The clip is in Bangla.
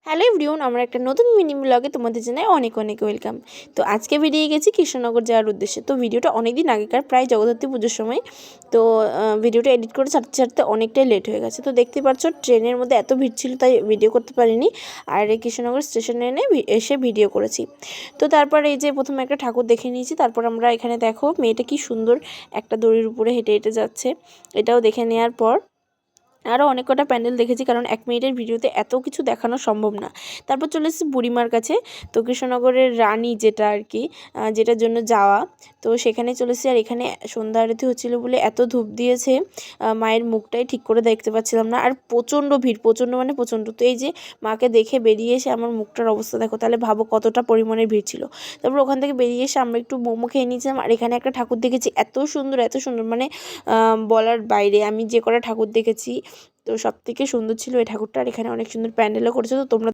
হ্যালো এভরিওয়ান, আমরা একটা নতুন মিনি ব্লগে তোমাদের জানাই অনেক অনেক ওয়েলকাম। তো আজকে বেরিয়ে গেছি কৃষ্ণনগর যাওয়ার উদ্দেশ্যে। তো ভিডিওটা অনেক দিন আগেকার, প্রায় জগদ্ধাত্রী পুজোর সময়। তো ভিডিওটা এডিট করে ছাড়তে ছাড়তে অনেকটাই লেট হয়ে গেছে। তো দেখতে পাচ্ছ ট্রেনের মধ্যে এত ভিড় ছিল, তাই ভিডিও করতে পারিনি। আর এই কৃষ্ণনগর স্টেশনে এসে ভিডিও করেছি। তো তারপর এই যে প্রথমে একটা ঠাকুর দেখে নিয়েছি, তারপর আমরা এখানে দেখো মেয়েটা কি সুন্দর একটা দড়ির উপরে হেঁটে হেঁটে যাচ্ছে, এটাও দেখে নেওয়ার পর আরও অনেক কটা প্যান্ডেল দেখেছি, কারণ 1 মিনিটের ভিডিওতে এত কিছু দেখানো সম্ভব না। তারপর চলে এসেছি বুড়িমার কাছে। তো কৃষ্ণনগরের রানী যেটা আর কি, যেটার জন্য যাওয়া, তো সেখানে চলে এসেছি। আর এখানে সন্ধ্যা আরতি হচ্ছিলো বলে এত ধূপ দিয়েছে, মায়ের মুখটাই ঠিক করে দেখতে পাচ্ছিলাম না। আর প্রচণ্ড ভিড়, প্রচণ্ড মানে প্রচণ্ড। তো এই যে মাকে দেখে বেরিয়ে এসে আমার মুখটার অবস্থা দেখো, তাহলে ভাবো কতটা পরিমাণের ভিড় ছিল। তারপর ওখান থেকে বেরিয়ে এসে আমরা একটু মোমো খেয়ে নিয়েছিলাম। আর এখানে একটা ঠাকুর দেখেছি, এত সুন্দর এত সুন্দর, মানে বলার বাইরে। আমি যে কটা ঠাকুর দেখেছি, তো সবথেকে সুন্দর ছিল এই ঠাকুরটা। আর এখানে অনেক সুন্দর প্যান্ডেলও করেছে। তো তোমরা